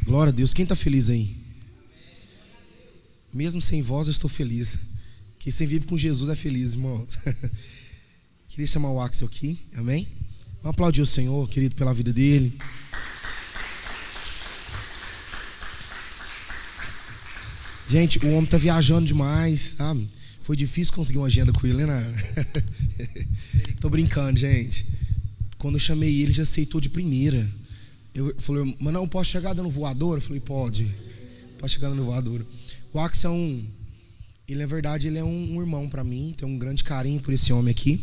Glória a Deus. Quem está feliz aí? Mesmo sem voz eu estou feliz. Quem sempre vive com Jesus é feliz, irmão. Queria chamar o Axel aqui, amém? Vamos aplaudir o Senhor, querido, pela vida dele. Gente, o homem está viajando demais, sabe? Foi difícil conseguir uma agenda com ele, né? Tô brincando, gente. Quando eu chamei ele, já aceitou de primeira. Eu falei, mas não, posso chegar dando voadora? Eu falei, pode chegar dando voadora. O Axel ele, na verdade, ele é um irmão para mim. Tenho um grande carinho por esse homem aqui.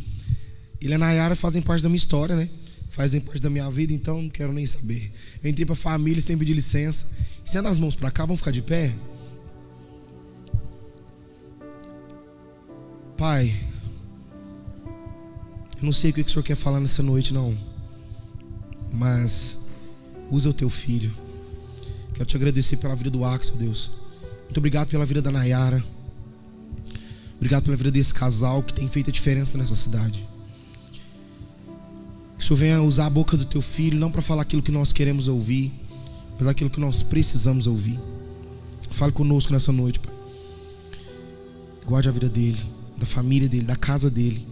Ele e a Nayara fazem parte da minha história, né? Fazem parte da minha vida, então não quero nem saber. Eu entrei pra família, sem pedir licença. Estenda as mãos para cá, vamos ficar de pé? Pai, eu não sei o que o Senhor quer falar nessa noite, não. Mas usa o teu filho. Quero te agradecer pela vida do Axel, Deus. Muito obrigado pela vida da Nayara. Obrigado pela vida desse casal que tem feito a diferença nessa cidade. Que o Senhor venha usar a boca do teu filho, não para falar aquilo que nós queremos ouvir, mas aquilo que nós precisamos ouvir. Fale conosco nessa noite, Pai. Guarde a vida dele, da família dele, da casa dele,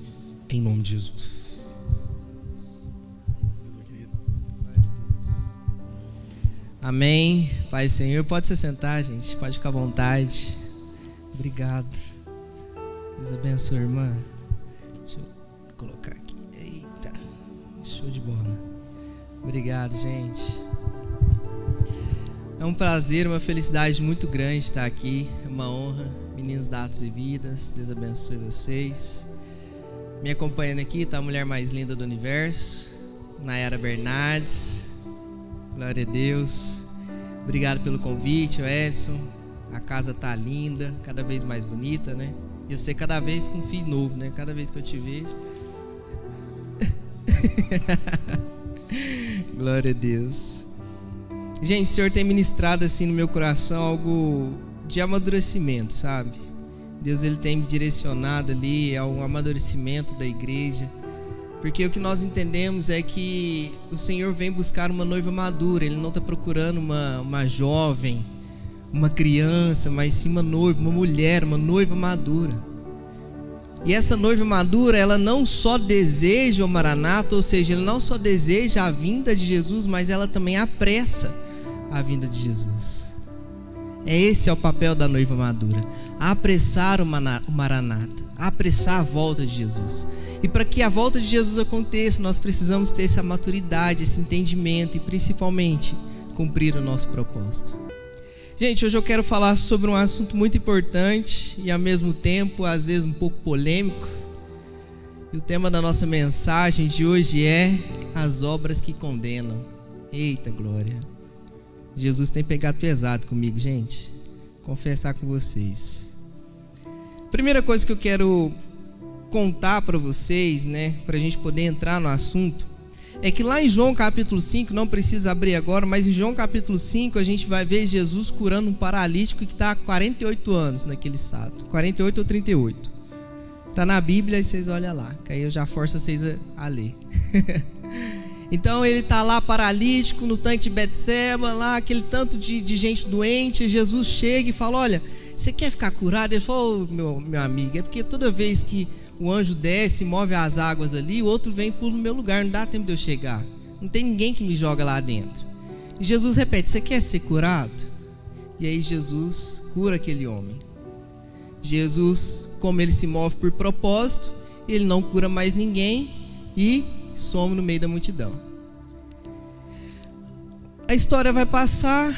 em nome de Jesus. Amém. Pai do Senhor, pode se sentar, gente, pode ficar à vontade. Obrigado. Deus abençoe, irmã. Deixa eu colocar aqui. Eita, show de bola. Obrigado, gente. É um prazer, uma felicidade muito grande estar aqui. É uma honra. Meninos da Atos e Vidas, Deus abençoe vocês. Me acompanhando aqui está a mulher mais linda do universo, Nayara Bernardes. Glória a Deus. Obrigado pelo convite, Edson. A casa tá linda, cada vez mais bonita, né? E você cada vez com um filho novo, né? Cada vez que eu te vejo. Glória a Deus. Gente, o Senhor tem ministrado assim no meu coração algo de amadurecimento, sabe? Deus, ele tem me direcionado ali ao amadurecimento da igreja, porque o que nós entendemos é que o Senhor vem buscar uma noiva madura. Ele não está procurando uma jovem, uma criança, mas sim uma noiva, uma mulher, uma noiva madura. E essa noiva madura, ela não só deseja o Maranata, ou seja, ela não só deseja a vinda de Jesus, mas ela também apressa a vinda de Jesus. Esse é o papel da noiva madura: apressar o Maranata, apressar a volta de Jesus. E para que a volta de Jesus aconteça, nós precisamos ter essa maturidade, esse entendimento e principalmente cumprir o nosso propósito. Gente, hoje eu quero falar sobre um assunto muito importante e ao mesmo tempo, às vezes, um pouco polêmico. E o tema da nossa mensagem de hoje é as obras que condenam. Eita glória! Jesus tem pegado pesado comigo, gente. Confessar com vocês. Primeira coisa que eu quero contar para vocês, né, para a gente poder entrar no assunto, é que lá em João capítulo 5, não precisa abrir agora, mas em João capítulo 5 a gente vai ver Jesus curando um paralítico que está há 48 anos naquele estado, 48 ou 38. Está na Bíblia e vocês olham lá, que aí eu já forço vocês a ler. Então ele está lá paralítico no tanque de Betseba, lá aquele tanto de gente doente. Jesus chega e fala: olha, você quer ficar curado? Ele falou: oh, meu amigo, é porque toda vez que o anjo desce e move as águas ali, o outro vem e pula no meu lugar, não dá tempo de eu chegar, não tem ninguém que me joga lá dentro. E Jesus repete: você quer ser curado? E aí Jesus cura aquele homem. Jesus, como ele se move por propósito, ele não cura mais ninguém e some no meio da multidão. A história vai passar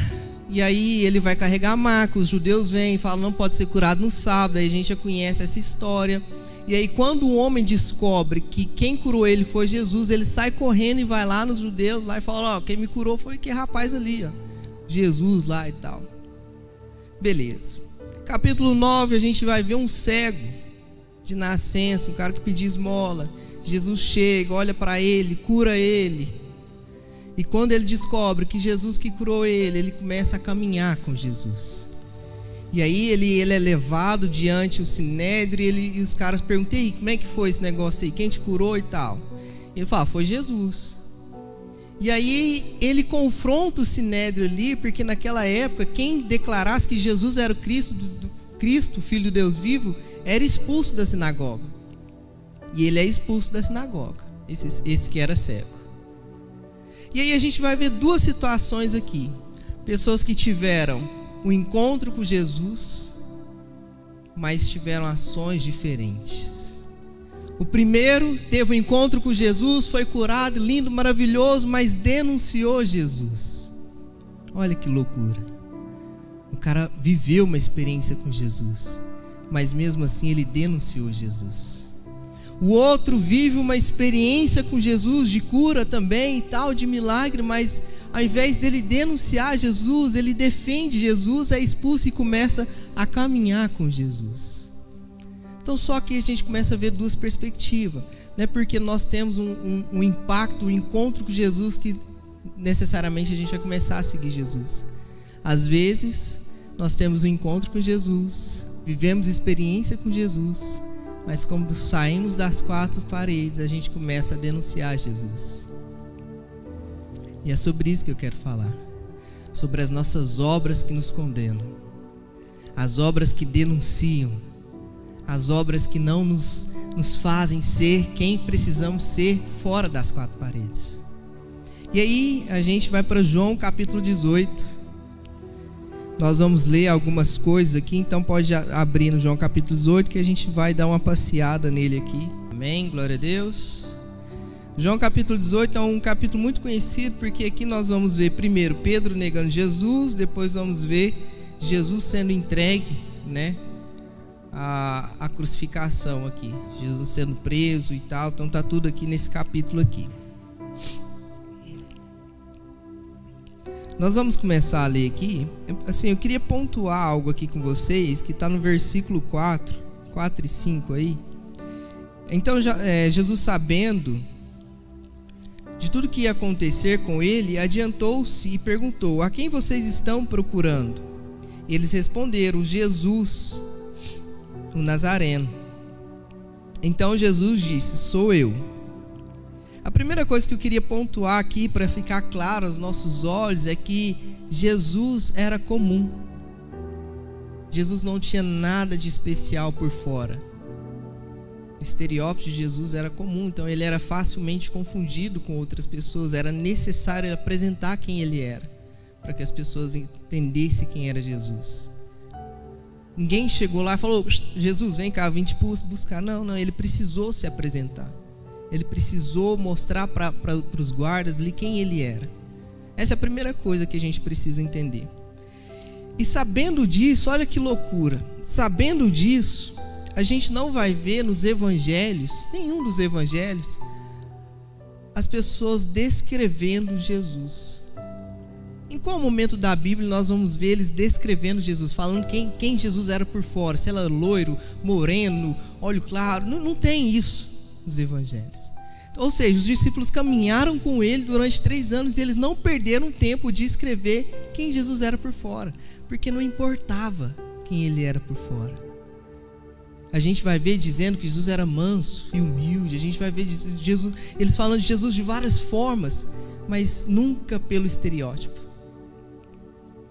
e aí ele vai carregar a maca. Os judeus vêm e falam: não pode ser curado no sábado. Aí a gente já conhece essa história. E aí quando o homem descobre que quem curou ele foi Jesus, ele sai correndo e vai lá nos judeus lá e fala: ó, quem me curou foi aquele rapaz ali, ó, Jesus lá e tal. Beleza. Capítulo 9 a gente vai ver um cego de nascença, um cara que pedia esmola. Jesus chega, olha para ele, cura ele. E quando ele descobre que Jesus que curou ele, ele começa a caminhar com Jesus. E aí ele é levado diante o sinédrio e os caras perguntam: e aí, como é que foi esse negócio aí? Quem te curou e tal? Ele fala: foi Jesus. E aí ele confronta o Sinédrio ali, porque naquela época quem declarasse que Jesus era o Cristo, Filho do Deus vivo, era expulso da sinagoga. E ele é expulso da sinagoga, esse que era cego. E aí a gente vai ver duas situações aqui. Pessoas que tiveram um encontro com Jesus, mas tiveram ações diferentes. O primeiro teve um encontro com Jesus, foi curado, lindo, maravilhoso, mas denunciou Jesus. Olha que loucura. O cara viveu uma experiência com Jesus, mas mesmo assim ele denunciou Jesus. O outro vive uma experiência com Jesus de cura também e tal, de milagre, mas ao invés dele denunciar Jesus, ele defende Jesus, é expulso e começa a caminhar com Jesus. Então só que a gente começa a ver duas perspectivas. Não é porque nós temos um impacto, um encontro com Jesus que necessariamente a gente vai começar a seguir Jesus. Às vezes nós temos um encontro com Jesus, vivemos experiência com Jesus, mas quando saímos das quatro paredes, a gente começa a denunciar Jesus. E é sobre isso que eu quero falar. Sobre as nossas obras que nos condenam. As obras que denunciam. As obras que não nos fazem ser quem precisamos ser fora das quatro paredes. E aí a gente vai para João capítulo 18. Nós vamos ler algumas coisas aqui, então pode abrir no João capítulo 18 que a gente vai dar uma passeada nele aqui. Amém, glória a Deus. João capítulo 18 é um capítulo muito conhecido, porque aqui nós vamos ver primeiro Pedro negando Jesus, depois vamos ver Jesus sendo entregue, né, a crucificação aqui, Jesus sendo preso e tal. Então está tudo aqui nesse capítulo aqui. Nós vamos começar a ler aqui. Assim, eu queria pontuar algo aqui com vocês, que está no versículo 4 e 5 aí. Então Jesus, sabendo de tudo que ia acontecer com ele, adiantou-se e perguntou: a quem vocês estão procurando? Eles responderam: Jesus, o Nazareno. Então Jesus disse: sou eu. A primeira coisa que eu queria pontuar aqui, para ficar claro aos nossos olhos, é que Jesus era comum. Jesus não tinha nada de especial por fora. O estereótipo de Jesus era comum, então ele era facilmente confundido com outras pessoas. Era necessário apresentar quem ele era, para que as pessoas entendessem quem era Jesus. Ninguém chegou lá e falou: Jesus, vem cá, vim te buscar. Não, ele precisou se apresentar. Ele precisou mostrar para os guardas ali quem ele era. Essa é a primeira coisa que a gente precisa entender. E sabendo disso, olha que loucura, sabendo disso, a gente não vai ver nos evangelhos, nenhum dos evangelhos, as pessoas descrevendo Jesus. Em qual momento da Bíblia nós vamos ver eles descrevendo Jesus, falando quem Jesus era por fora, se ele era loiro, moreno, olho claro? Não tem isso nos evangelhos. Ou seja, os discípulos caminharam com ele durante 3 anos e eles não perderam tempo de escrever quem Jesus era por fora, porque não importava quem ele era por fora. A gente vai ver dizendo que Jesus era manso e humilde. A gente vai ver Jesus, eles falando de Jesus de várias formas, mas nunca pelo estereótipo.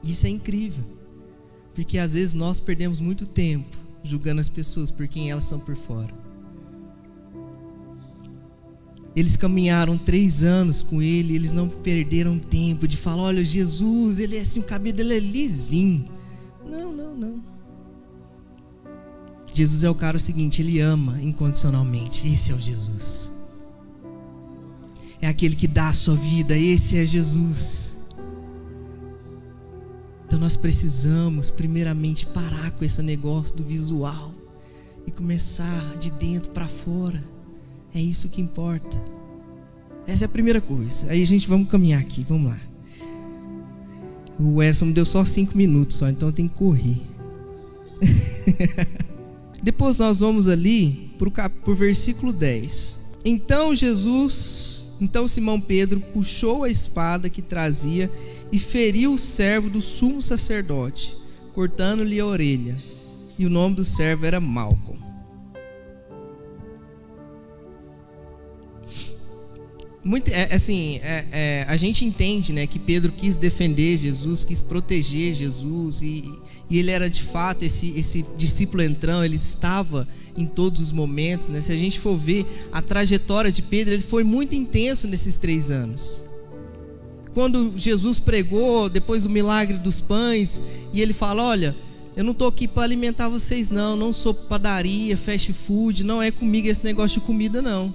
Isso é incrível, porque às vezes nós perdemos muito tempo julgando as pessoas por quem elas são por fora. Eles caminharam 3 anos com ele, eles não perderam tempo de falar: olha, Jesus, ele é assim, o cabelo dele é lisinho. Não. Jesus é o cara seguinte, ele ama incondicionalmente. Esse é o Jesus. É aquele que dá a sua vida, esse é Jesus. Então nós precisamos primeiramente parar com esse negócio do visual e começar de dentro para fora. É isso que importa. Essa é a primeira coisa. Aí a gente vamos caminhar aqui, vamos lá. O Erson me deu só 5 minutos só, então eu tenho que correr. Depois nós vamos ali pro versículo 10. Então Simão Pedro puxou a espada que trazia e feriu o servo do sumo sacerdote, cortando-lhe a orelha. E o nome do servo era Malco. A gente entende, né, que Pedro quis defender Jesus, quis proteger Jesus, e ele era de fato esse discípulo entrão, ele estava em todos os momentos, né? Se a gente for ver a trajetória de Pedro, ele foi muito intenso nesses 3 anos. Quando Jesus pregou, depois do milagre dos pães, e ele fala: olha, eu não estou aqui para alimentar vocês não sou padaria, fast food, não é comigo esse negócio de comida não.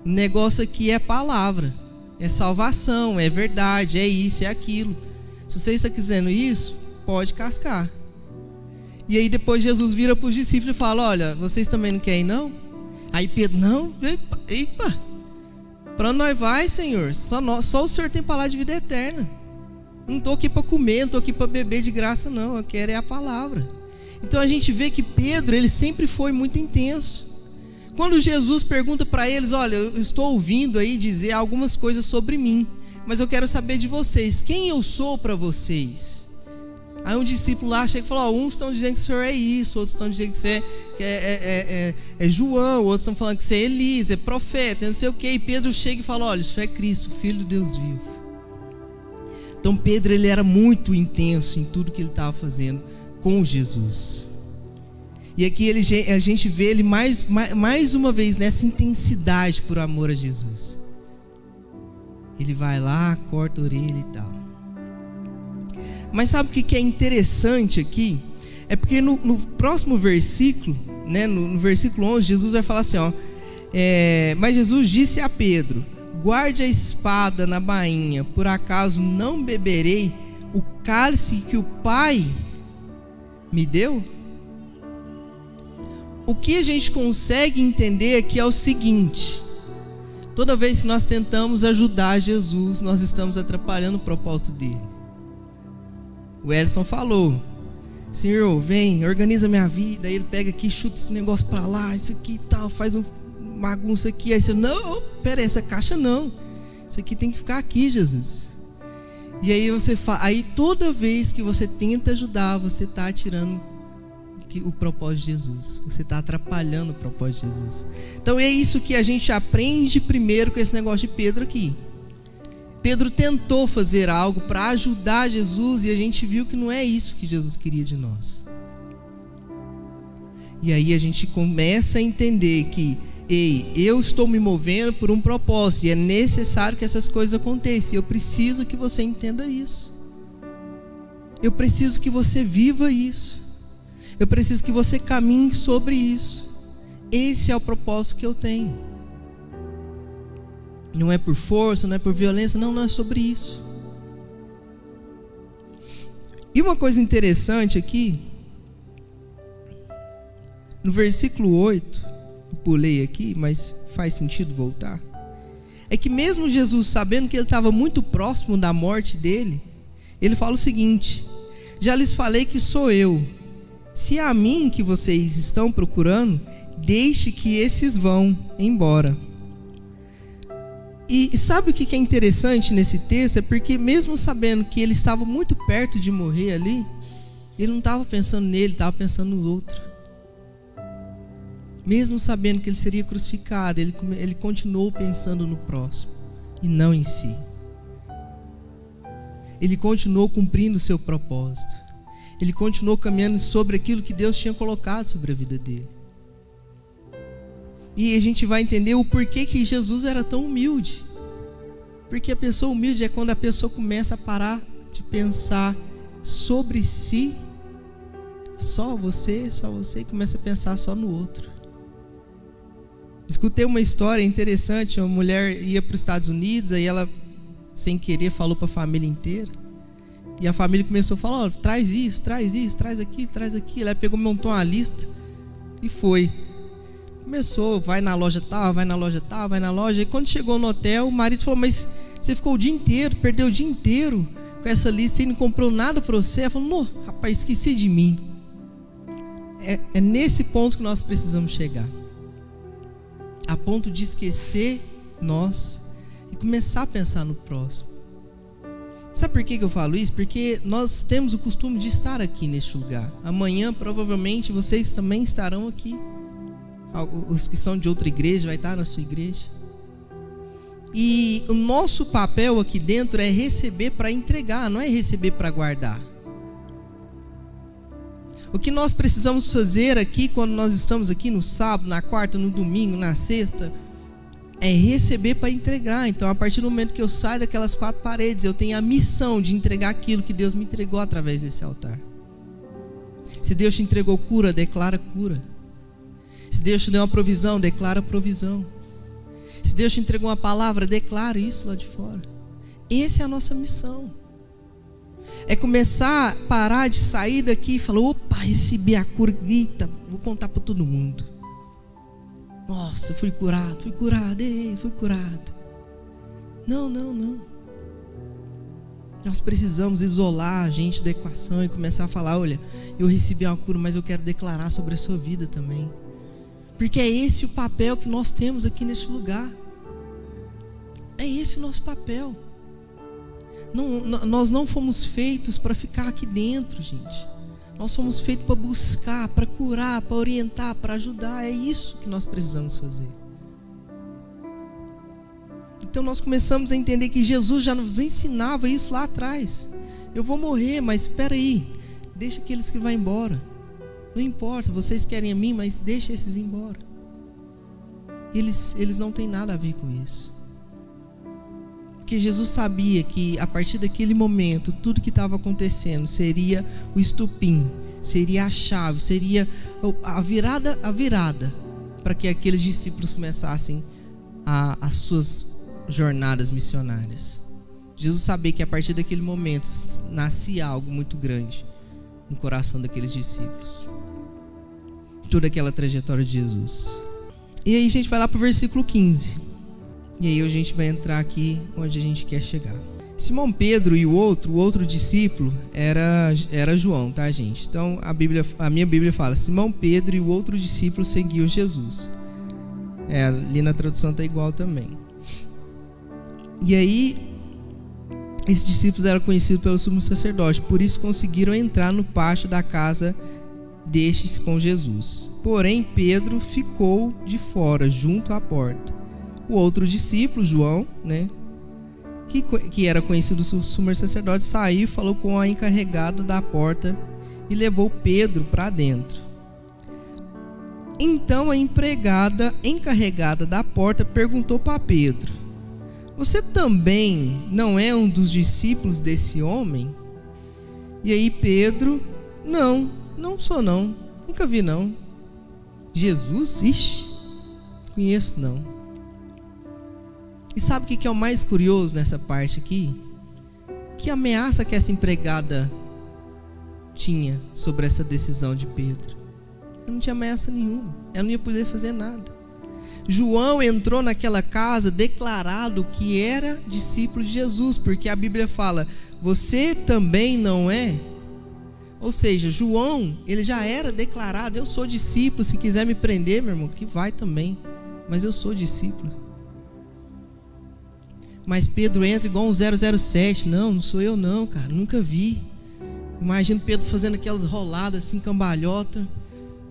O negócio aqui é palavra, é salvação, é verdade, é isso, é aquilo. Se você está dizendo isso, pode cascar. E aí depois Jesus vira para os discípulos e fala: olha, vocês também não querem não? Aí Pedro: não, epa, para onde nós vai, Senhor? Só o Senhor tem palavra de vida eterna. Não estou aqui para comer, não estou aqui para beber de graça não, eu quero é a palavra. Então a gente vê que Pedro, ele sempre foi muito intenso. Quando Jesus pergunta para eles: olha, eu estou ouvindo aí dizer algumas coisas sobre mim, mas eu quero saber de vocês, quem eu sou para vocês? Aí um discípulo lá chega e fala: uns estão dizendo que o Senhor é isso, outros estão dizendo que você é João, outros estão falando que você é Elias, é profeta, não sei o que. E Pedro chega e fala: olha, isso é Cristo, Filho de Deus vivo. Então Pedro, ele era muito intenso em tudo que ele estava fazendo com Jesus. E aqui a gente vê ele mais uma vez nessa intensidade por amor a Jesus. Ele vai lá, corta a orelha e tal. Mas sabe o que é interessante aqui? É porque no próximo versículo, né, no versículo 11, Jesus vai falar assim, ó, mas Jesus disse a Pedro: guarde a espada na bainha, por acaso não beberei o cálice que o Pai me deu? O que a gente consegue entender aqui é o seguinte: toda vez que nós tentamos ajudar Jesus, nós estamos atrapalhando o propósito dele. O Elson falou: Senhor, vem, organiza minha vida. Aí ele pega aqui, chuta esse negócio pra lá, isso aqui e tal, faz uma bagunça aqui. Aí você: não, pera aí, essa caixa não, isso aqui tem que ficar aqui, Jesus. E aí aí toda vez que você tenta ajudar, você está tirando o propósito de Jesus, você está atrapalhando o propósito de Jesus. Então é isso que a gente aprende primeiro com esse negócio de Pedro aqui. Pedro tentou fazer algo para ajudar Jesus, e a gente viu que não é isso que Jesus queria de nós. E aí a gente começa a entender que, ei, eu estou me movendo por um propósito, e é necessário que essas coisas aconteçam. Eu preciso que você entenda isso. Eu preciso que você viva isso. Eu preciso que você caminhe sobre isso. Esse é o propósito que eu tenho. Não é por força, não é por violência, não é sobre isso. E uma coisa interessante aqui, no versículo 8, eu pulei aqui, mas faz sentido voltar, é que mesmo Jesus, sabendo que ele estava muito próximo da morte dele, ele fala o seguinte: já lhes falei que sou eu. Se é a mim que vocês estão procurando, deixe que esses vão embora. E sabe o que é interessante nesse texto? É porque mesmo sabendo que ele estava muito perto de morrer ali, ele não estava pensando nele, estava pensando no outro. Mesmo sabendo que ele seria crucificado, ele continuou pensando no próximo e não em si. Ele continuou cumprindo o seu propósito. Ele continuou caminhando sobre aquilo que Deus tinha colocado sobre a vida dele. E a gente vai entender o porquê que Jesus era tão humilde. Porque a pessoa humilde é quando a pessoa começa a parar de pensar sobre si, só você, e começa a pensar só no outro. Escutei uma história interessante. Uma mulher ia para os Estados Unidos, aí ela, sem querer, falou para a família inteira. E a família começou a falar: traz isso, traz aquilo, traz aquilo. Ela pegou, montou uma lista e foi. Começou, vai na loja tal, vai na loja tal, vai na loja. E quando chegou no hotel, o marido falou: mas você ficou o dia inteiro, perdeu o dia inteiro com essa lista e não comprou nada para você? Ela falou: não, rapaz, esqueci de mim. É nesse ponto que nós precisamos chegar. A ponto de esquecer nós e começar a pensar no próximo. Sabe por que eu falo isso? Porque nós temos o costume de estar aqui neste lugar. Amanhã provavelmente vocês também estarão aqui. Os que são de outra igreja vai estar na sua igreja. E o nosso papel aqui dentro é receber para entregar, não é receber para guardar. O que nós precisamos fazer aqui, quando nós estamos aqui no sábado, na quarta, no domingo, na sexta, é receber para entregar. Então, a partir do momento que eu saio daquelas 4 paredes, eu tenho a missão de entregar aquilo que Deus me entregou através desse altar. Se Deus te entregou cura, declara cura. Se Deus te deu uma provisão, declara provisão. Se Deus te entregou uma palavra, declara isso lá de fora. Essa é a nossa missão. É começar a parar de sair daqui e falar: opa, recebi a cura, eita, vou contar para todo mundo. Nossa, fui curado, fui curado. Não. Nós precisamos isolar a gente da equação e começar a falar: olha, eu recebi uma cura, mas eu quero declarar sobre a sua vida também. Porque é esse o papel que nós temos aqui neste lugar. É esse o nosso papel. Nós não fomos feitos para ficar aqui dentro, gente. Nós somos feitos para buscar, para curar, para orientar, para ajudar. É isso que nós precisamos fazer. Então nós começamos a entender que Jesus já nos ensinava isso lá atrás. Eu vou morrer, mas espera aí, deixa aqueles que vão embora. Não importa, vocês querem a mim, mas deixa esses ir embora. Eles não têm nada a ver com isso. Porque Jesus sabia que a partir daquele momento, tudo que estava acontecendo seria o estupim, seria a chave, seria a virada para que aqueles discípulos começassem as suas jornadas missionárias. Jesus sabia que a partir daquele momento nascia algo muito grande no coração daqueles discípulos. Toda aquela trajetória de Jesus. E aí a gente vai lá para o versículo 15. E aí a gente vai entrar aqui onde a gente quer chegar. Simão Pedro e o outro discípulo era João, tá, gente? Então a minha Bíblia fala: Simão Pedro e o outro discípulo seguiam Jesus. Ali na tradução tá igual também. E aí esses discípulos eram conhecidos pelo sumo sacerdote, por isso conseguiram entrar no pátio da casa destes com Jesus. Porém Pedro ficou de fora, junto à porta. O outro discípulo, João, né, que era conhecido do sumo sacerdote, saiu e falou com a encarregada da porta e levou Pedro para dentro. Então a empregada encarregada da porta perguntou para Pedro: você também não é um dos discípulos desse homem? E aí Pedro: não sou não, nunca vi não. Jesus? Ixi, conheço não. E sabe o que é o mais curioso nessa parte aqui? Que ameaça que essa empregada tinha sobre essa decisão de Pedro? Ela não tinha ameaça nenhuma, ela não ia poder fazer nada. João entrou naquela casa declarado que era discípulo de Jesus, porque a Bíblia fala: você também não é? Ou seja, João, ele já era declarado: eu sou discípulo, se quiser me prender, meu irmão, que vai também, mas eu sou discípulo. Mas Pedro entra igual um 007. Não sou eu não, cara, nunca vi. Imagino Pedro fazendo aquelas roladas assim, cambalhota.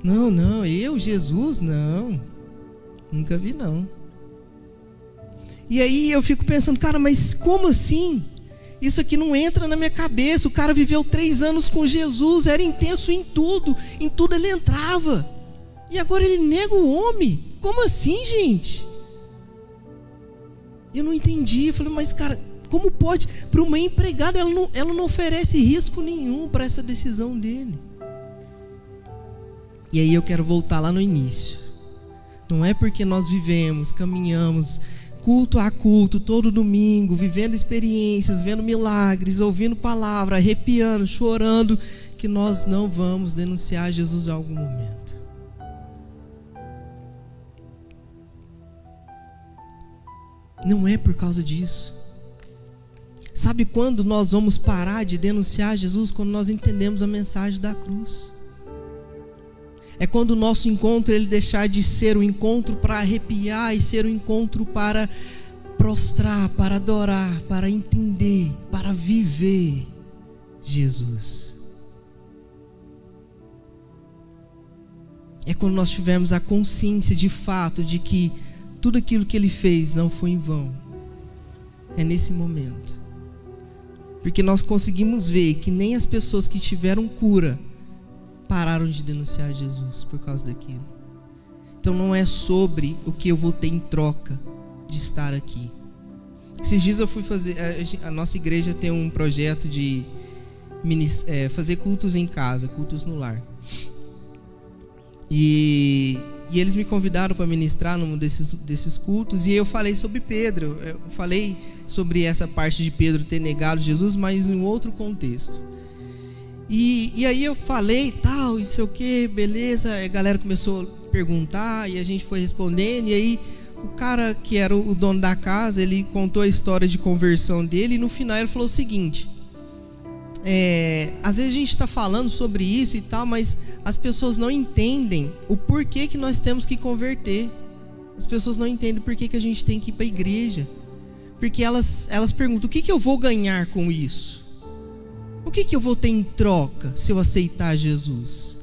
Não, eu, Jesus, não, nunca vi não. E aí eu fico pensando: cara, mas como assim? Isso aqui não entra na minha cabeça. O cara viveu 3 anos com Jesus, era intenso em tudo ele entrava. E agora ele nega o homem? Como assim, gente? Eu não entendi. Eu falei: mas cara, como pode? Para uma empregada, ela não oferece risco nenhum para essa decisão dele. E aí eu quero voltar lá no início. Não é porque nós vivemos, caminhamos culto a culto, todo domingo, vivendo experiências, vendo milagres, ouvindo palavra, arrepiando, chorando, que nós não vamos denunciar Jesus em algum momento. Não é por causa disso. Sabe quando nós vamos parar de denunciar Jesus? Quando nós entendemos a mensagem da cruz. É quando o nosso encontro ele deixar de ser um encontro para arrepiar e ser um encontro para prostrar, para adorar, para entender, para viver Jesus. É quando nós tivermos a consciência de fato de que tudo aquilo que Ele fez não foi em vão. é nesse momento. Porque nós conseguimos ver que nem as pessoas que tiveram cura pararam de denunciar Jesus por causa daquilo. Então não é sobre o que eu vou ter em troca de estar aqui. Esses dias eu fui fazer... A nossa igreja tem um projeto de fazer cultos em casa, cultos no lar. E eles me convidaram para ministrar num desses cultos. E eu falei sobre Pedro. Eu falei sobre essa parte de Pedro ter negado Jesus, mas em outro contexto. E aí eu falei tal, e sei o que, beleza. A galera começou a perguntar e a gente foi respondendo. E aí o cara que era o dono da casa, ele contou a história de conversão dele. E no final ele falou o seguinte: às vezes a gente está falando sobre isso e tal, mas as pessoas não entendem o porquê que nós temos que converter. As pessoas não entendem por que a gente tem que ir para a igreja. Porque elas perguntam: o que eu vou ganhar com isso? O que eu vou ter em troca se eu aceitar Jesus?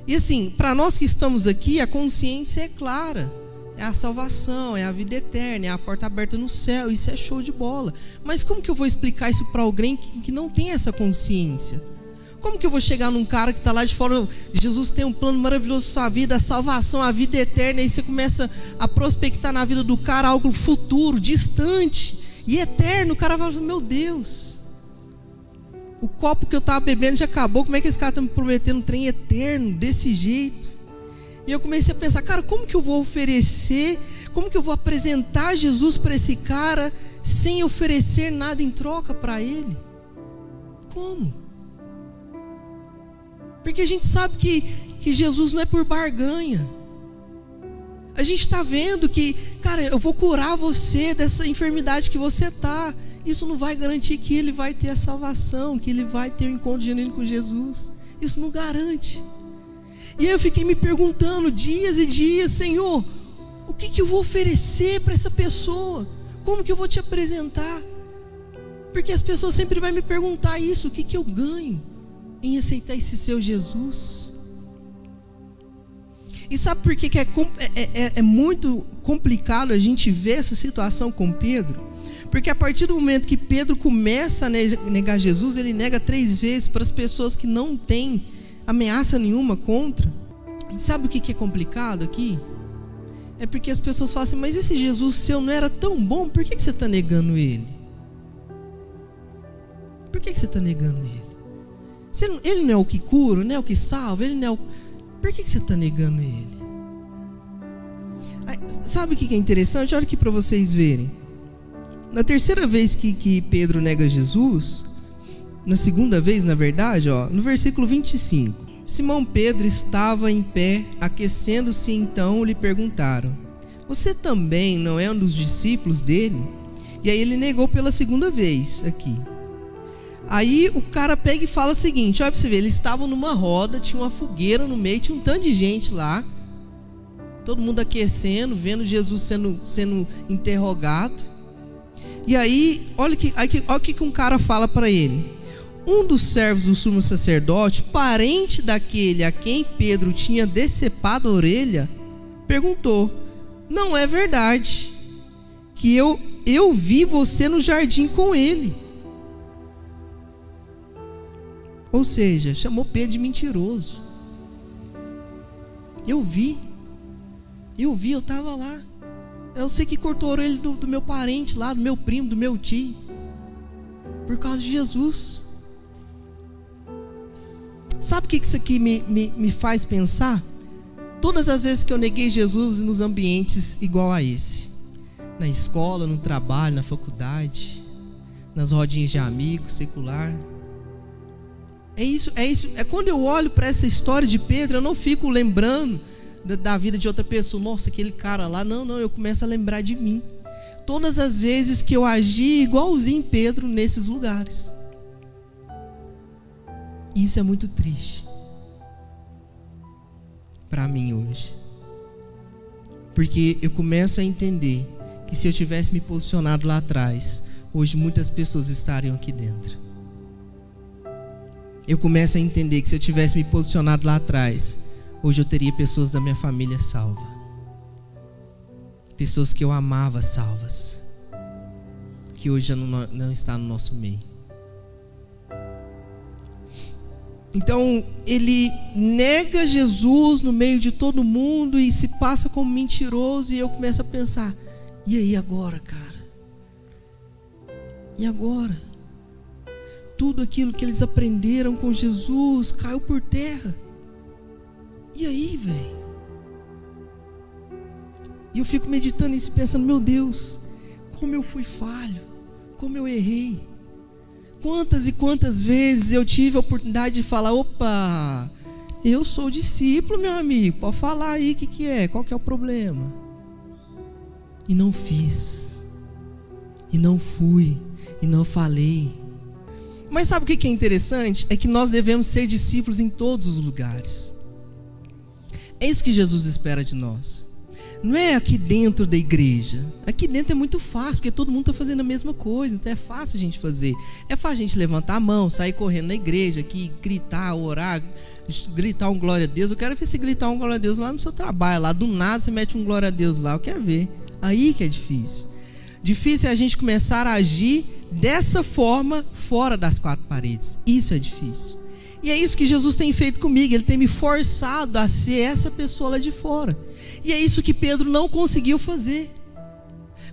E assim, para nós que estamos aqui, a consciência é clara. É a salvação, é a vida eterna, é a porta aberta no céu. Isso é show de bola. Mas como que eu vou explicar isso para alguém que não tem essa consciência? Como que eu vou chegar num cara que está lá de fora: Jesus tem um plano maravilhoso para sua vida, a salvação, a vida eterna. E você começa a prospectar na vida do cara algo futuro, distante e eterno. O cara fala: meu Deus, o copo que eu estava bebendo já acabou. Como é que esse cara está me prometendo um trem eterno desse jeito? E eu comecei a pensar: cara, como que eu vou oferecer, como que eu vou apresentar Jesus para esse cara sem oferecer nada em troca para ele? Como? Porque a gente sabe que Jesus não é por barganha. A gente está vendo que, cara, eu vou curar você dessa enfermidade que você está. Isso não vai garantir que ele vai ter a salvação, que ele vai ter um encontro genuíno com Jesus. Isso não garante. E aí eu fiquei me perguntando dias e dias: Senhor, o que eu vou oferecer para essa pessoa? Como que eu vou te apresentar? Porque as pessoas sempre vão me perguntar isso: o que eu ganho em aceitar esse seu Jesus? E sabe por que é muito complicado a gente ver essa situação com Pedro? Porque a partir do momento que Pedro começa a negar Jesus, ele nega 3 vezes para as pessoas que não têm ameaça nenhuma contra. Sabe o que é complicado aqui? É porque as pessoas falam assim: mas esse Jesus seu não era tão bom, por que você está negando ele? Por que você está negando ele? Ele não é o que cura, não é o que salva, ele não é o... Por que você está negando ele? Sabe o que é interessante? Olha aqui para vocês verem. Na terceira vez que Pedro nega Jesus, na segunda vez, na verdade, no versículo 25: Simão Pedro estava em pé, aquecendo-se. Então lhe perguntaram: você também não é um dos discípulos dele? E aí ele negou pela segunda vez aqui. Aí o cara pega e fala o seguinte: olha para você ver, eles estavam numa roda, tinha uma fogueira no meio, tinha um tanto de gente lá, todo mundo aquecendo, vendo Jesus sendo interrogado. E aí, olha o que um cara fala para ele. Um dos servos do sumo sacerdote, parente daquele a quem Pedro tinha decepado a orelha, perguntou: não é verdade que eu vi você no jardim com ele? Ou seja, chamou Pedro de mentiroso. Eu vi, eu estava lá. Eu sei que cortou a orelha do meu parente lá, do meu primo, do meu tio, por causa de Jesus. Sabe o que isso aqui me faz pensar? Todas as vezes que eu neguei Jesus nos ambientes igual a esse, na escola, no trabalho, na faculdade, nas rodinhas de amigos, secular, é isso. É quando eu olho para essa história de Pedro, eu não fico lembrando da vida de outra pessoa. Nossa, aquele cara lá. Não, eu começo a lembrar de mim. Todas as vezes que eu agi igualzinho Pedro nesses lugares. Isso é muito triste para mim hoje. Porque eu começo a entender que se eu tivesse me posicionado lá atrás, hoje muitas pessoas estariam aqui dentro. Eu começo a entender que se eu tivesse me posicionado lá atrás, hoje eu teria pessoas da minha família salvas, pessoas que eu amava salvas. que hoje já não está no nosso meio. Então ele nega Jesus no meio de todo mundo e se passa como mentiroso, e eu começo a pensar: e aí agora, cara? E agora? Tudo aquilo que eles aprenderam com Jesus caiu por terra. E aí, velho? E eu fico meditando nisso e pensando: meu Deus, como eu fui falho, como eu errei. Quantas e quantas vezes eu tive a oportunidade de falar: opa, eu sou discípulo, meu amigo, pode falar aí o que é, qual que é o problema. E não fiz, e não fui, e não falei. Mas sabe o que é interessante? É que nós devemos ser discípulos em todos os lugares. É isso que Jesus espera de nós. Não é aqui dentro da igreja. Aqui dentro é muito fácil, porque todo mundo está fazendo a mesma coisa. Então é fácil a gente fazer. É fácil a gente levantar a mão, sair correndo na igreja aqui, gritar, orar, gritar um glória a Deus. Eu quero ver você gritar um glória a Deus lá no seu trabalho. Lá do nada você mete um glória a Deus lá. Eu quero ver. Aí que é difícil. Difícil é a gente começar a agir dessa forma fora das quatro paredes. Isso é difícil. E é isso que Jesus tem feito comigo. Ele tem me forçado a ser essa pessoa lá de fora. E é isso que Pedro não conseguiu fazer.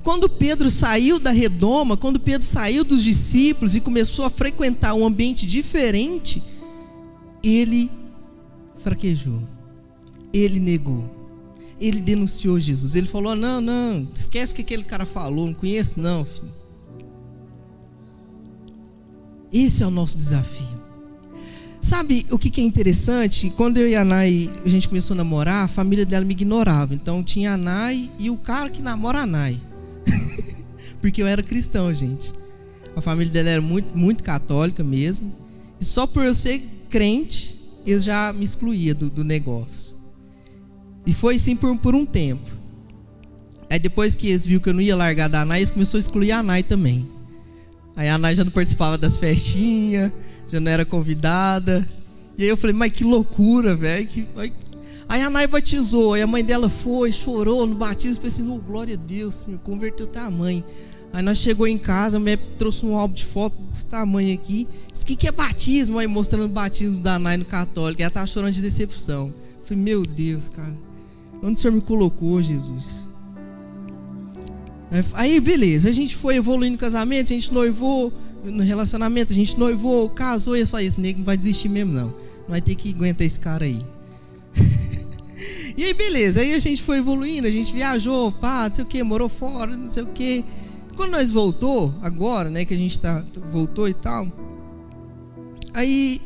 Quando Pedro saiu da redoma, quando Pedro saiu dos discípulos e começou a frequentar um ambiente diferente, ele fraquejou, ele negou, ele denunciou Jesus. Ele falou: não, esquece o que aquele cara falou, não conheço não, filho. Esse é o nosso desafio. Sabe o que é interessante? Quando eu e a Nai, a gente começou a namorar, a família dela me ignorava. Então tinha a Nai e o cara que namora a Nai. Porque eu era cristão, gente. A família dela era muito, muito católica mesmo. E só por eu ser crente, eles já me excluíam do negócio. E foi assim por um tempo. Aí depois que eles viram que eu não ia largar da Nai, eles começaram a excluir a Nai também. Aí a Nai já não participava das festinhas, já não era convidada. E aí eu falei: mas que loucura, velho. Aí a Nai batizou. Aí a mãe dela foi, chorou no batismo. Pensei: oh, glória a Deus, Senhor, converteu até a mãe. Aí nós chegou em casa, a mulher trouxe um álbum de foto desse tamanho aqui. Disse: que é batismo? Aí mostrando o batismo da Nai no católico. Ela tava chorando de decepção. Eu falei: meu Deus, cara, onde o Senhor me colocou, Jesus? Aí beleza, a gente foi evoluindo no casamento, a gente noivou, no relacionamento, a gente noivou, casou, e eles falaram: esse nego não vai desistir mesmo não vai ter que aguentar esse cara aí. E aí beleza, aí a gente foi evoluindo, a gente viajou, pá, não sei o que, morou fora, não sei o que. Quando nós voltou, agora, né, que a gente voltou e tal, aí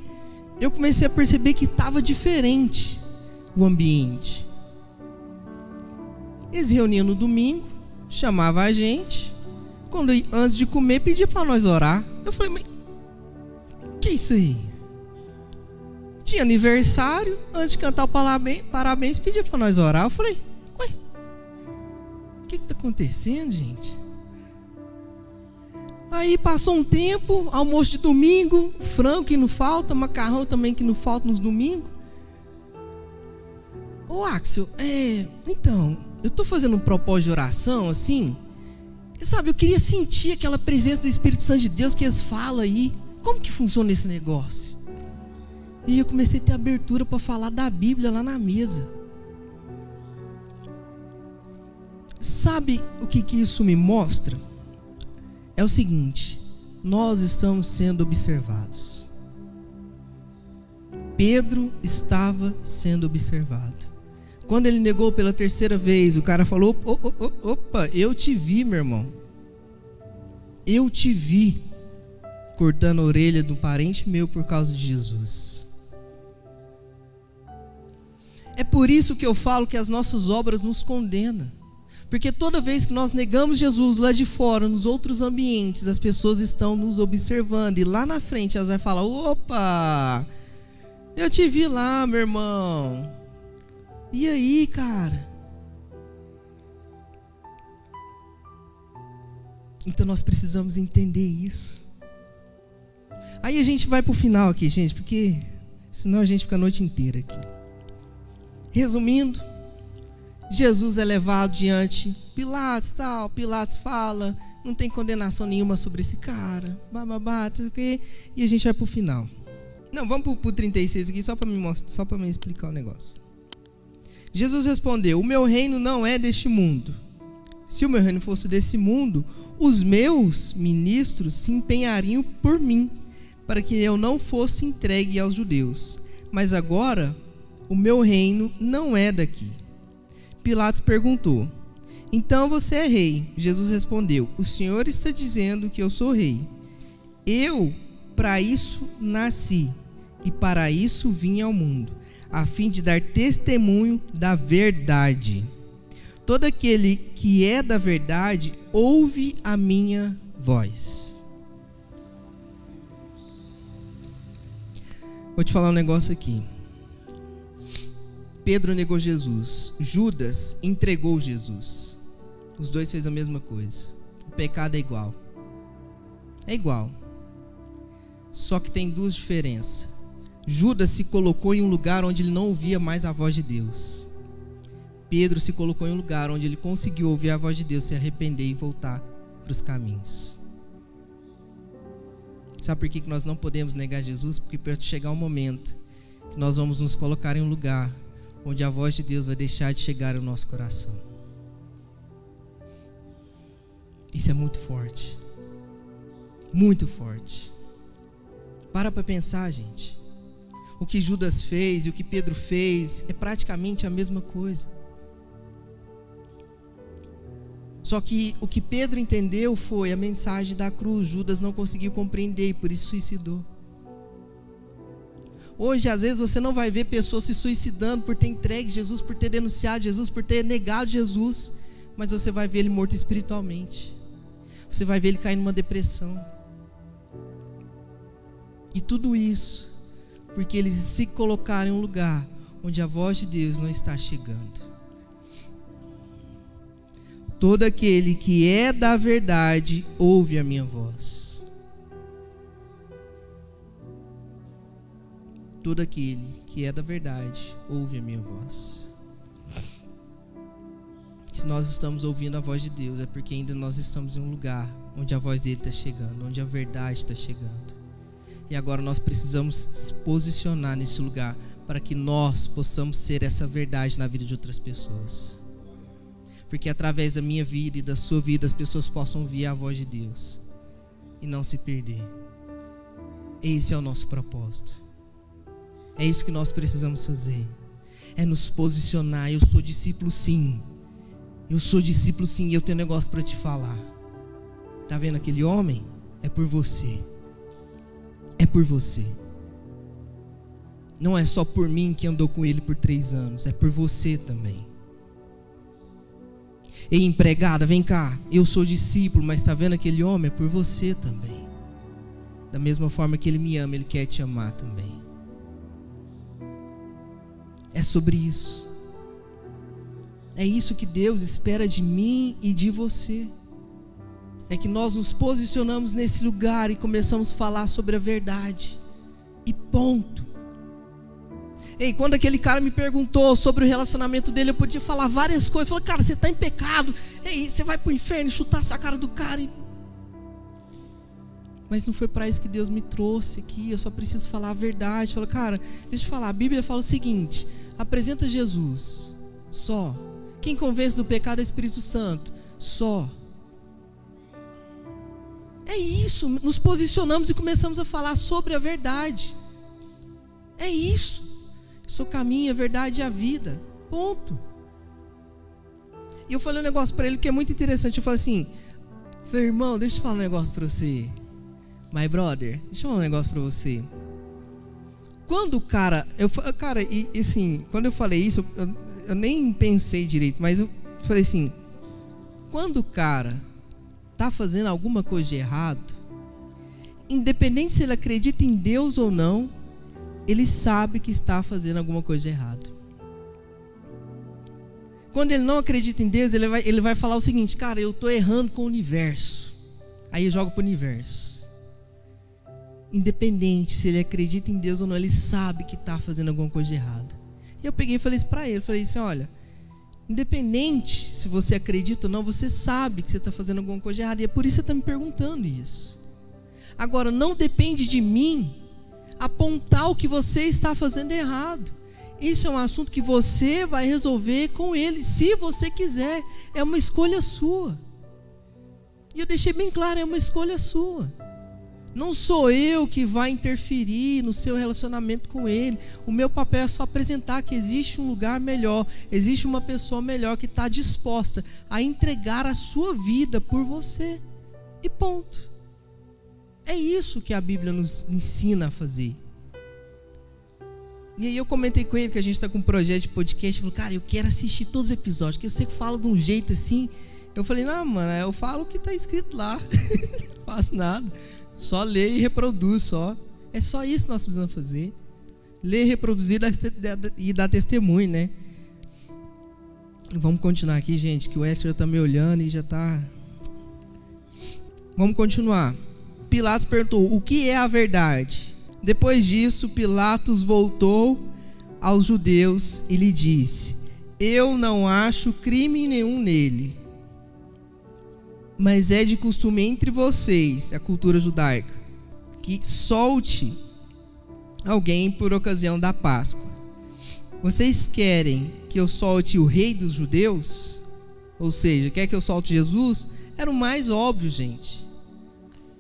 eu comecei a perceber que estava diferente o ambiente. Eles reuniam no domingo, chamava a gente, quando antes de comer pedia para nós orar. Eu falei: mas que é isso aí? Tinha aniversário, antes de cantar o parabéns, pedia para nós orar. Eu falei: ué, o que está acontecendo, gente? Aí passou um tempo, almoço de domingo, frango que não falta, macarrão também que não falta nos domingos. Ô Axel, então, eu estou fazendo um propósito de oração assim, e sabe, eu queria sentir aquela presença do Espírito Santo de Deus que eles falam aí. Como que funciona esse negócio? E eu comecei a ter abertura para falar da Bíblia lá na mesa. Sabe o que isso me mostra? É o seguinte: nós estamos sendo observados. Pedro estava sendo observado. Quando ele negou pela terceira vez, o cara falou: opa, eu te vi, meu irmão. Eu te vi cortando a orelha de um parente meu por causa de Jesus. É por isso que eu falo que as nossas obras nos condenam. Porque toda vez que nós negamos Jesus lá de fora, nos outros ambientes, as pessoas estão nos observando. E lá na frente elas vão falar: opa, eu te vi lá, meu irmão. E aí, cara? Então nós precisamos entender isso. Aí a gente vai para o final aqui, gente, porque senão a gente fica a noite inteira aqui. Resumindo, Jesus é levado diante Pilatos, tal. Pilatos fala: não tem condenação nenhuma sobre esse cara, bababá, tudo que, e a gente vai pro final. Não, vamos pro 36 aqui, só para me explicar o negócio. Jesus respondeu: o meu reino não é deste mundo. Se o meu reino fosse desse mundo, os meus ministros se empenhariam por mim, para que eu não fosse entregue aos judeus. Mas agora, o meu reino não é daqui. Pilatos perguntou: então você é rei? Jesus respondeu: o Senhor está dizendo que eu sou rei. Eu para isso nasci, e para isso vim ao mundo, a fim de dar testemunho da verdade. Todo aquele que é da verdade ouve a minha voz. Vou te falar um negócio aqui. Pedro negou Jesus, Judas entregou Jesus. Os dois fez a mesma coisa. O pecado é igual. É igual. Só que tem duas diferenças. Judas se colocou em um lugar onde ele não ouvia mais a voz de Deus. Pedro se colocou em um lugar onde ele conseguiu ouvir a voz de Deus, se arrepender e voltar para os caminhos. Sabe por que nós não podemos negar Jesus? Porque para chegar um momento que nós vamos nos colocar em um lugar onde a voz de Deus vai deixar de chegar ao nosso coração. Isso é muito forte. Muito forte. Para pensar, gente. O que Judas fez e o que Pedro fez é praticamente a mesma coisa. Só que o que Pedro entendeu foi a mensagem da cruz. Judas não conseguiu compreender e por isso suicidou. Hoje, às vezes, você não vai ver pessoas se suicidando por ter entregue Jesus, por ter denunciado Jesus, por ter negado Jesus, mas você vai ver ele morto espiritualmente. Você vai ver ele cair numa depressão. E tudo isso porque eles se colocaram em um lugar onde a voz de Deus não está chegando. Todo aquele que é da verdade ouve a minha voz. Todo aquele que é da verdade ouve a minha voz. Se nós estamos ouvindo a voz de Deus, é porque ainda nós estamos em um lugar onde a voz dele está chegando, onde a verdade está chegando. E agora nós precisamos se posicionar nesse lugar para que nós possamos ser essa verdade na vida de outras pessoas. Porque através da minha vida e da sua vida as pessoas possam ouvir a voz de Deus e não se perder. Esse é o nosso propósito. É isso que nós precisamos fazer. É nos posicionar. Eu sou discípulo sim. Eu sou discípulo sim e eu tenho um negócio para te falar. Tá vendo aquele homem? É por você. É por você. Não é só por mim que andou com ele por 3 anos. É por você também. Ei, empregada, vem cá. Eu sou discípulo, mas está vendo aquele homem? É por você também. Da mesma forma que ele me ama, ele quer te amar também. É sobre isso. É isso que Deus espera de mim e de você. É que nós nos posicionamos nesse lugar e começamos a falar sobre a verdade. E ponto. Ei, quando aquele cara me perguntou sobre o relacionamento dele, eu podia falar várias coisas. Eu falei, cara, você está em pecado. Ei, você vai para o inferno, chutar essa cara do cara. Mas não foi para isso que Deus me trouxe aqui. Eu só preciso falar a verdade. Eu falei, cara, deixa eu falar. A Bíblia fala o seguinte: apresenta Jesus. Só. Quem convence do pecado é o Espírito Santo. Só. É isso. Nos posicionamos e começamos a falar sobre a verdade. É isso. Eu sou o caminho, a verdade e a vida. Ponto. E eu falei um negócio para ele que é muito interessante. Eu falei assim: irmão, deixa eu falar um negócio para você. My brother, deixa eu falar um negócio para você. Quando o cara, e assim, quando eu falei isso, eu nem pensei direito, mas eu falei assim: quando o cara está fazendo alguma coisa de errado, independente se ele acredita em Deus ou não, ele sabe que está fazendo alguma coisa de errado. Quando ele não acredita em Deus, ele vai falar o seguinte: cara, eu estou errando com o universo. Aí eu jogo para o universo. Independente se ele acredita em Deus ou não, ele sabe que está fazendo alguma coisa de errado. E eu peguei e falei isso para ele. Falei assim: olha, Independente se você acredita ou não, você sabe que você está fazendo alguma coisa errada. E é por isso que você está me perguntando isso. Agora, não depende de mim apontar o que você está fazendo errado. Isso é um assunto que você vai resolver com ele, se você quiser. É uma escolha sua. E eu deixei bem claro, é uma escolha sua. Não sou eu que vai interferir no seu relacionamento com ele. O meu papel é só apresentar que existe um lugar melhor, existe uma pessoa melhor que está disposta a entregar a sua vida por você. E ponto. É isso que a Bíblia nos ensina a fazer. E aí eu comentei com ele que a gente está com um projeto de podcast. Ele falou, cara, eu quero assistir todos os episódios, porque você fala de um jeito assim. Eu falei, não, mano, eu falo o que está escrito lá. Não faço nada. Só lê e reproduz só. É só isso que nós precisamos fazer. Ler, reproduzir e dar testemunho, né? Vamos continuar aqui, gente, que o Esther já está me olhando e já está... Vamos continuar. Pilatos perguntou, o que é a verdade? Depois disso, Pilatos voltou aos judeus e lhe disse, eu não acho crime nenhum nele. Mas é de costume entre vocês, a cultura judaica, que solte alguém por ocasião da Páscoa. Vocês querem que eu solte o rei dos judeus? Ou seja, quer que eu solte Jesus? Era o mais óbvio, gente.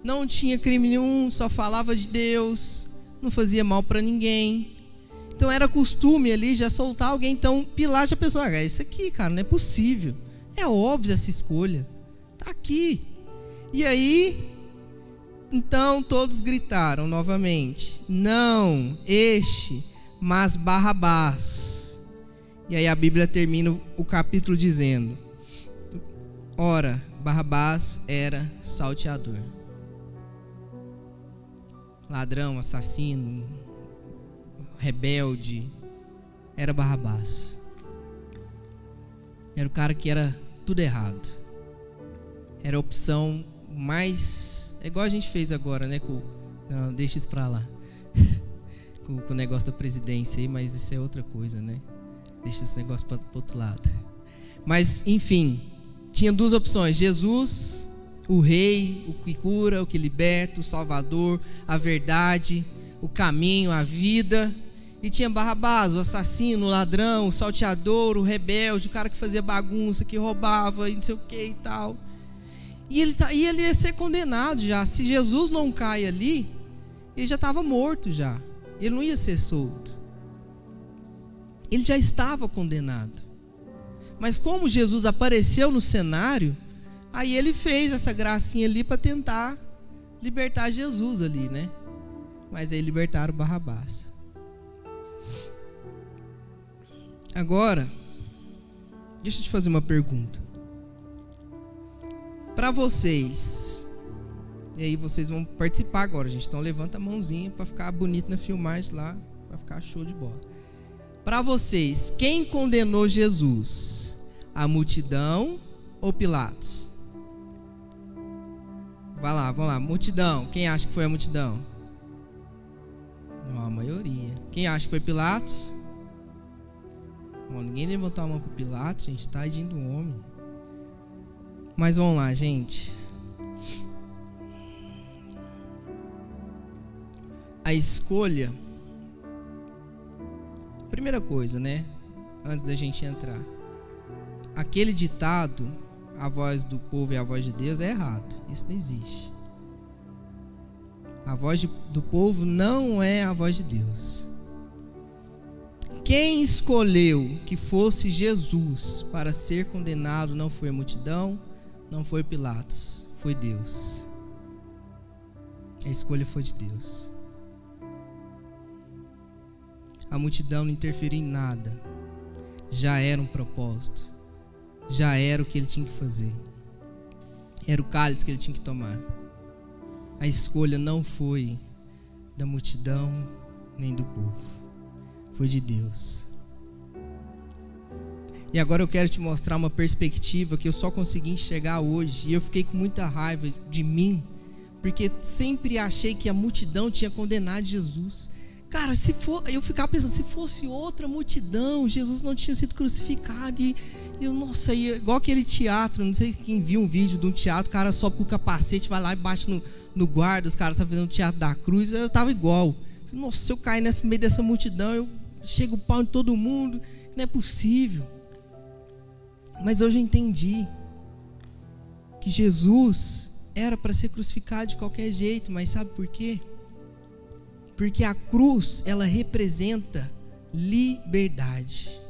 Não tinha crime nenhum, só falava de Deus, não fazia mal para ninguém. Então era costume ali já soltar alguém. Então Pilatos já pensou, isso aqui, cara, não é possível. É óbvio essa escolha. Está aqui. E aí, então todos gritaram novamente, não este, mas Barrabás. E aí a Bíblia termina o capítulo dizendo, ora, Barrabás era salteador. Ladrão, assassino, rebelde, era Barrabás. Era o cara que era tudo errado. Era a opção mais... É igual a gente fez agora, né? Não, deixa isso pra lá. com o negócio da presidência aí, mas isso é outra coisa, né? Deixa esse negócio pro outro lado. Mas, enfim, tinha duas opções. Jesus, o rei, o que cura, o que liberta, o salvador, a verdade, o caminho, a vida. E tinha Barrabás, o assassino, o ladrão, o salteador, o rebelde, o cara que fazia bagunça, que roubava e não sei o que e tal. E ele ia ser condenado já. Se Jesus não cai ali, ele já estava morto já. Ele não ia ser solto. Ele já estava condenado. Mas como Jesus apareceu no cenário, aí ele fez essa gracinha ali para tentar libertar Jesus ali, né? Mas aí libertaram Barrabás. Agora, deixa eu te fazer uma pergunta. Para vocês, e aí vocês vão participar agora, gente. Então levanta a mãozinha para ficar bonito na filmagem lá, para ficar show de bola. Para vocês, quem condenou Jesus? A multidão ou Pilatos? Vamos lá, multidão. Quem acha que foi a multidão? Não, a maioria. Quem acha que foi Pilatos? Bom, ninguém levantou a mão para Pilatos, gente. Tadinho do homem. Mas vamos lá, gente. A escolha. Primeira coisa, né? Antes da gente entrar. Aquele ditado, a voz do povo e a voz de Deus, é errado. Isso não existe. A voz do povo não é a voz de Deus. Quem escolheu que fosse Jesus para ser condenado não foi a multidão, não foi Pilatos, foi Deus. A escolha foi de Deus. A multidão não interferiu em nada. Já era um propósito. Já era o que ele tinha que fazer. Era o cálice que ele tinha que tomar. A escolha não foi da multidão nem do povo. Foi de Deus. E agora eu quero te mostrar uma perspectiva que eu só consegui enxergar hoje. E eu fiquei com muita raiva de mim, porque sempre achei que a multidão tinha condenado Jesus. Cara, eu ficava pensando, se fosse outra multidão, Jesus não tinha sido crucificado. E eu, nossa, igual aquele teatro, não sei quem viu um vídeo de um teatro, o cara sobe com o capacete, vai lá e bate no guarda, os caras estavam fazendo o teatro da cruz, eu tava igual. Nossa, se eu cair nesse meio dessa multidão, eu chego o pau em todo mundo, não é possível. Mas hoje eu entendi que Jesus era para ser crucificado de qualquer jeito, mas sabe por quê? Porque a cruz, ela representa liberdade.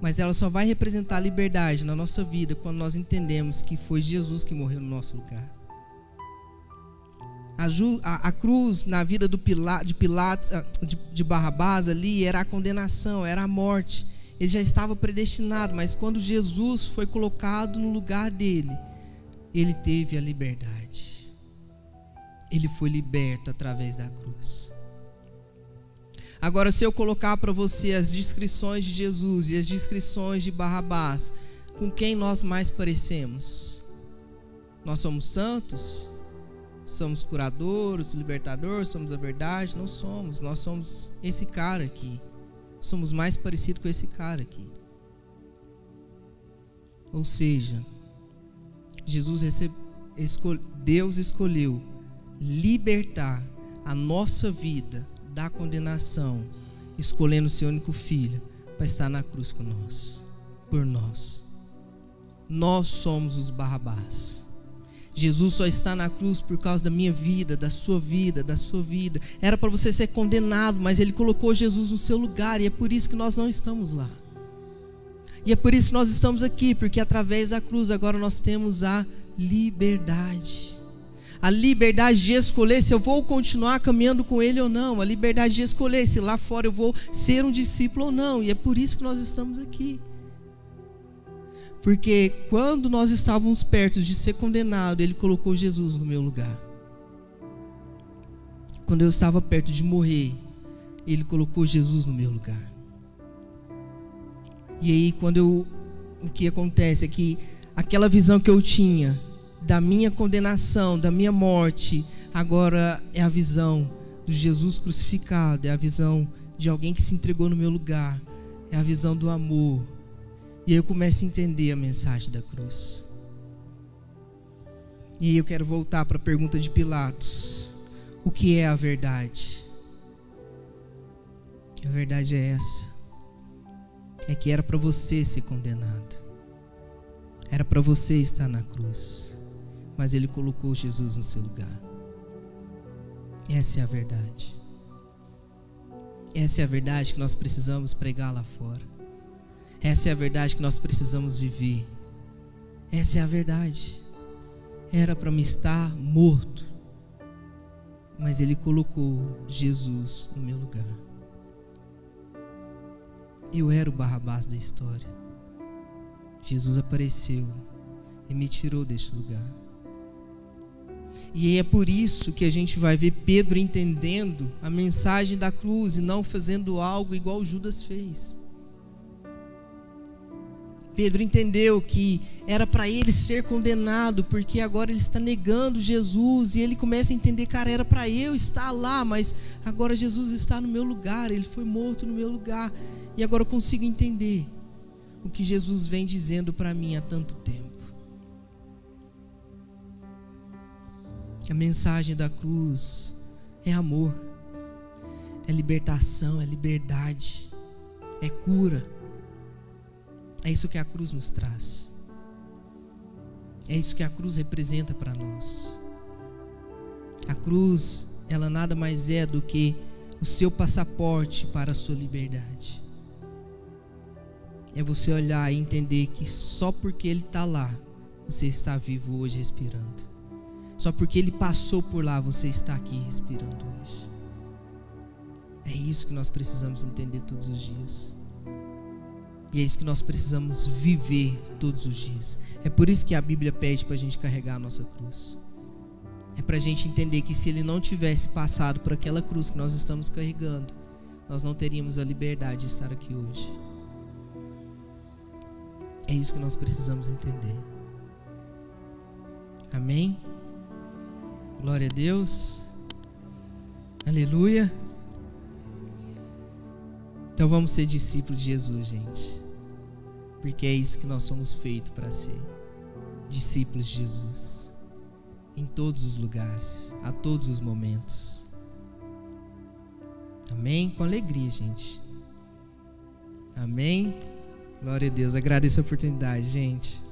Mas ela só vai representar liberdade na nossa vida quando nós entendemos que foi Jesus que morreu no nosso lugar. A cruz na vida de Barrabás ali era a condenação, era a morte. Ele já estava predestinado, mas quando Jesus foi colocado no lugar dele, ele teve a liberdade. Ele foi liberto através da cruz. Agora, se eu colocar para você as descrições de Jesus e as descrições de Barrabás, com quem nós mais parecemos? Nós somos santos? Somos curadores, libertadores? Somos a verdade? Não somos. Nós somos esse cara aqui. Somos mais parecidos com esse cara aqui. Ou seja, Deus escolheu libertar a nossa vida da condenação, escolhendo o seu único filho para estar na cruz com nós, por nós. Nós somos os Barrabás. Jesus só está na cruz por causa da minha vida, da sua vida, da sua vida. Era para você ser condenado, mas Ele colocou Jesus no seu lugar, e é por isso que nós não estamos lá. E é por isso que nós estamos aqui, porque através da cruz agora nós temos a liberdade. A liberdade de escolher se eu vou continuar caminhando com Ele ou não. A liberdade de escolher se lá fora eu vou ser um discípulo ou não. E é por isso que nós estamos aqui. Porque quando nós estávamos perto de ser condenado, Ele colocou Jesus no meu lugar. Quando eu estava perto de morrer, Ele colocou Jesus no meu lugar. E aí o que acontece é que aquela visão que eu tinha da minha condenação, da minha morte, agora é a visão do Jesus crucificado, é a visão de alguém que se entregou no meu lugar, é a visão do amor. E aí eu começo a entender a mensagem da cruz. E aí eu quero voltar para a pergunta de Pilatos: o que é a verdade? A verdade é essa: é que era para você ser condenado, era para você estar na cruz, mas Ele colocou Jesus no seu lugar. Essa é a verdade. Essa é a verdade que nós precisamos pregar lá fora. Essa é a verdade que nós precisamos viver. Essa é a verdade. Era para me estar morto, mas Ele colocou Jesus no meu lugar. Eu era o Barrabás da história. Jesus apareceu e me tirou deste lugar. E é por isso que a gente vai ver Pedro entendendo a mensagem da cruz e não fazendo algo igual Judas fez. Pedro entendeu que era para ele ser condenado, porque agora ele está negando Jesus, e ele começa a entender, cara, era para eu estar lá, mas agora Jesus está no meu lugar, Ele foi morto no meu lugar, e agora eu consigo entender o que Jesus vem dizendo para mim há tanto tempo. A mensagem da cruz é amor, é libertação, é liberdade, é cura. É isso que a cruz nos traz. É isso que a cruz representa para nós. A cruz, ela nada mais é do que o seu passaporte para a sua liberdade. É você olhar e entender que só porque Ele está lá, você está vivo hoje respirando. Só porque Ele passou por lá, você está aqui respirando hoje. É isso que nós precisamos entender todos os dias. E é isso que nós precisamos viver todos os dias. É por isso que a Bíblia pede para a gente carregar a nossa cruz. É para a gente entender que se Ele não tivesse passado por aquela cruz que nós estamos carregando, nós não teríamos a liberdade de estar aqui hoje. É isso que nós precisamos entender. Amém? Glória a Deus. Aleluia. Então vamos ser discípulos de Jesus, gente. Porque é isso que nós somos feitos para ser. Discípulos de Jesus. Em todos os lugares, a todos os momentos. Amém? Com alegria, gente. Amém? Glória a Deus. Agradeço a oportunidade, gente.